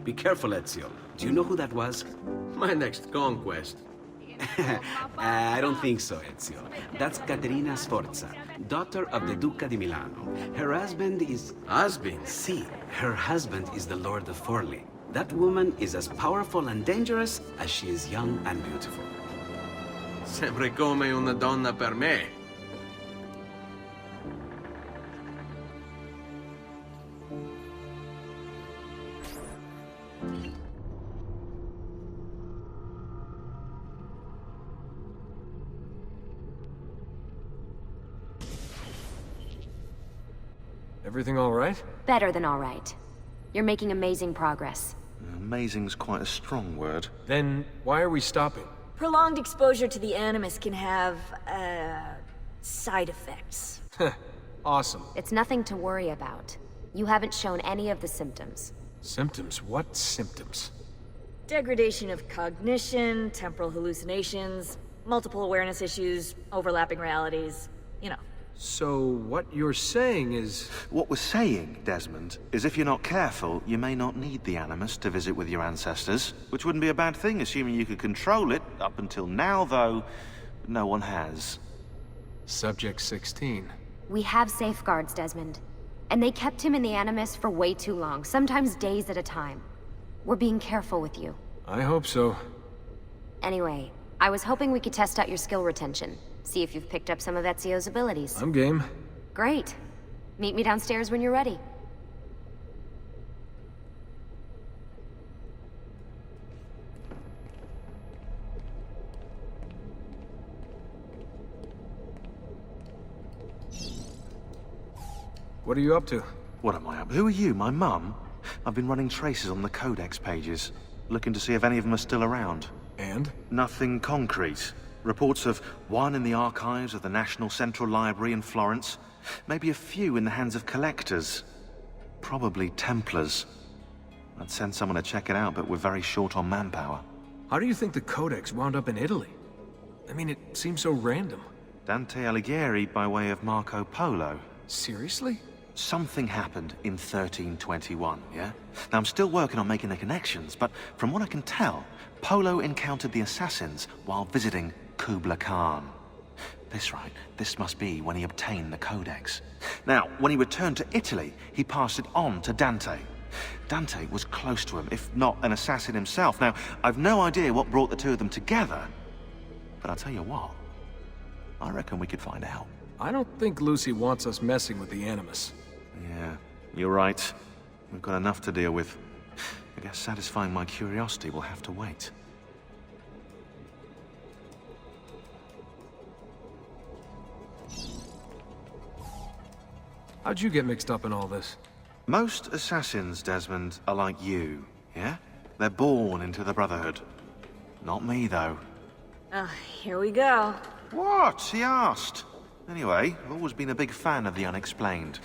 Be careful, Ezio. Do you know who that was? My next conquest. I don't think so, Ezio. That's Caterina Sforza, daughter of the Duca di Milano. Her husband is... Husband? See, her husband is the Lord of Forli. That woman is as powerful and dangerous as she is young and beautiful. Sempre come una donna per me. Everything all right? Better than all right. You're making amazing progress. Amazing's quite a strong word. Then why are we stopping? Prolonged exposure to the Animus can have, side effects. Awesome. It's nothing to worry about. You haven't shown any of the symptoms. Symptoms? What symptoms? Degradation of cognition, temporal hallucinations, multiple awareness issues, overlapping realities, you know. So what you're saying is... What we're saying, Desmond, is if you're not careful, you may not need the Animus to visit with your ancestors, which wouldn't be a bad thing, assuming you could control it. Up until now, though, no one has. Subject 16. We have safeguards, Desmond. And they kept him in the Animus for way too long, sometimes days at a time. We're being careful with you. I hope so. Anyway, I was hoping we could test out your skill retention. See if you've picked up some of Ezio's abilities. I'm game. Great. Meet me downstairs when you're ready. What are you up to? What am I up? Who are you, my mum? I've been running traces on the Codex pages, looking to see if any of them are still around. And? Nothing concrete. Reports of one in the archives of the National Central Library in Florence. Maybe a few in the hands of collectors. Probably Templars. I'd send someone to check it out, but we're very short on manpower. How do you think the Codex wound up in Italy? I mean, it seems so random. Dante Alighieri by way of Marco Polo. Seriously? Something happened in 1321, yeah? Now, I'm still working on making the connections, but from what I can tell, Polo encountered the assassins while visiting Kubla Khan. This must be when he obtained the Codex. Now, when he returned to Italy, he passed it on to Dante. Dante was close to him, if not an assassin himself. Now, I've no idea what brought the two of them together, but I'll tell you what, I reckon we could find out. I don't think Lucy wants us messing with the Animus. Yeah, you're right. We've got enough to deal with. I guess satisfying my curiosity will have to wait. How'd you get mixed up in all this? Most assassins, Desmond, are like you, yeah? They're born into the Brotherhood. Not me, though. Here we go. What? He asked. Anyway, I've always been a big fan of the unexplained.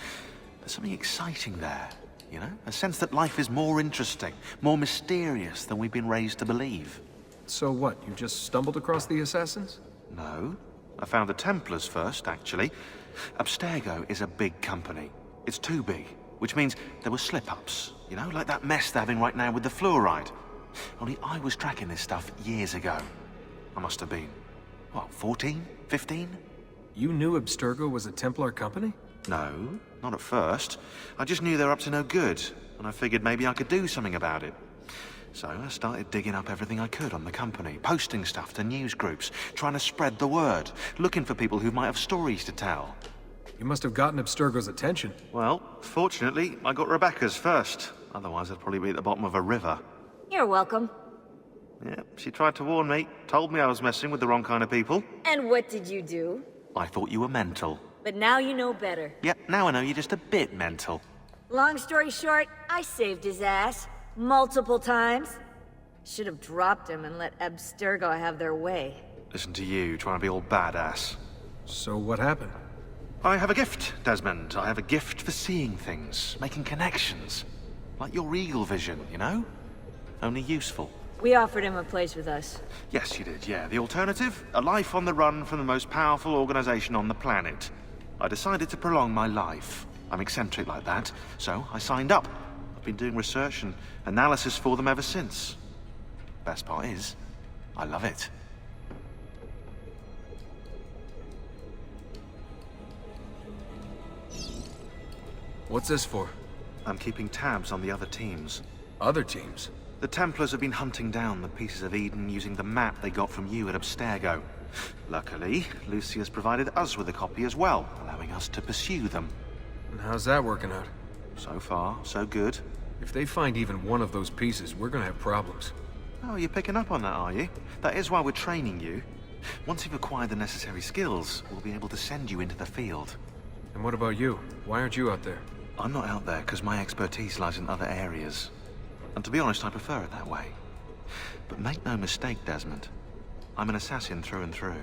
There's something exciting there, you know? A sense that life is more interesting, more mysterious than we've been raised to believe. So what, you just stumbled across the assassins? No. I found the Templars first, actually. Abstergo is a big company. It's too big, which means there were slip-ups, you know, like that mess they're having right now with the fluoride. Only I was tracking this stuff years ago. I must have been, what, 14? 15? You knew Abstergo was a Templar company? No, not at first. I just knew they were up to no good, and I figured maybe I could do something about it. So I started digging up everything I could on the company, posting stuff to news groups, trying to spread the word, looking for people who might have stories to tell. You must have gotten Abstergo's attention. Well, fortunately, I got Rebecca's first. Otherwise, I'd probably be at the bottom of a river. You're welcome. Yeah, she tried to warn me, told me I was messing with the wrong kind of people. And what did you do? I thought you were mental. But now you know better. Yep, now I know you're just a bit mental. Long story short, I saved his ass. Multiple times. Should have dropped him and let Abstergo have their way. Listen to you, trying to be all badass. So what happened? I have a gift, Desmond. I have a gift for seeing things, making connections. Like your eagle vision, you know? Only useful. We offered him a place with us. Yes, you did, yeah. The alternative? A life on the run from the most powerful organization on the planet. I decided to prolong my life. I'm eccentric like that, so I signed up. I've been doing research and analysis for them ever since. Best part is, I love it. What's this for? I'm keeping tabs on the other teams. Other teams? The Templars have been hunting down the pieces of Eden using the map they got from you at Abstergo. Luckily, Lucius provided us with a copy as well, allowing us to pursue them. And how's that working out? So far, so good. If they find even one of those pieces, we're gonna have problems. Oh, you're picking up on that, are you? That is why we're training you. Once you've acquired the necessary skills, we'll be able to send you into the field. And what about you? Why aren't you out there? I'm not out there because my expertise lies in other areas. And to be honest, I prefer it that way. But make no mistake, Desmond. I'm an assassin through and through.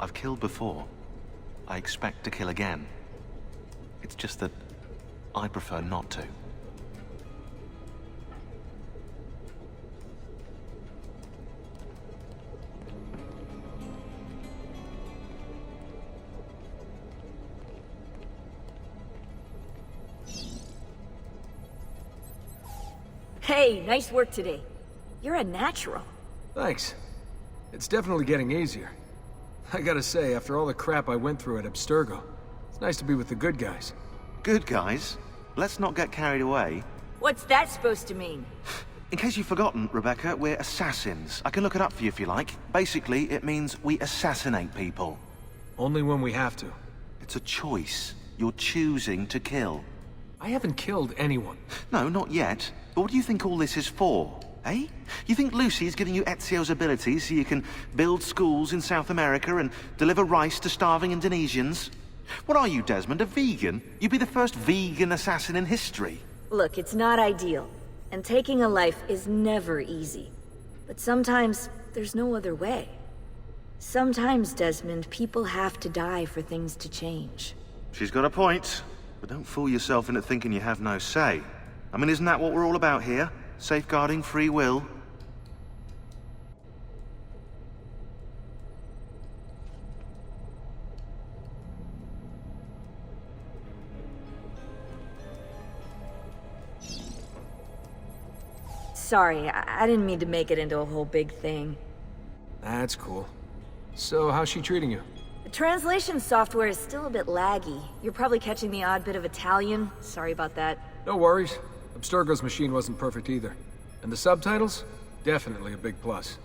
I've killed before. I expect to kill again. It's just that I prefer not to. Hey, nice work today. You're a natural. Thanks. It's definitely getting easier. I gotta say, after all the crap I went through at Abstergo, it's nice to be with the good guys. Good guys. Let's not get carried away. What's that supposed to mean? In case you've forgotten, Rebecca, we're assassins. I can look it up for you if you like. Basically, it means we assassinate people. Only when we have to. It's a choice. You're choosing to kill. I haven't killed anyone. No, not yet. But what do you think all this is for? Eh? You think Lucy's giving you Ezio's abilities so you can build schools in South America and deliver rice to starving Indonesians? What are you, Desmond, a vegan? You'd be the first vegan assassin in history. Look, it's not ideal. And taking a life is never easy. But sometimes, there's no other way. Sometimes, Desmond, people have to die for things to change. She's got a point. But don't fool yourself into thinking you have no say. I mean, isn't that what we're all about here? Safeguarding free will? Sorry, I didn't mean to make it into a whole big thing. That's cool. So, how's she treating you? The translation software is still a bit laggy. You're probably catching the odd bit of Italian. Sorry about that. No worries. Abstergo's machine wasn't perfect either. And the subtitles? Definitely a big plus.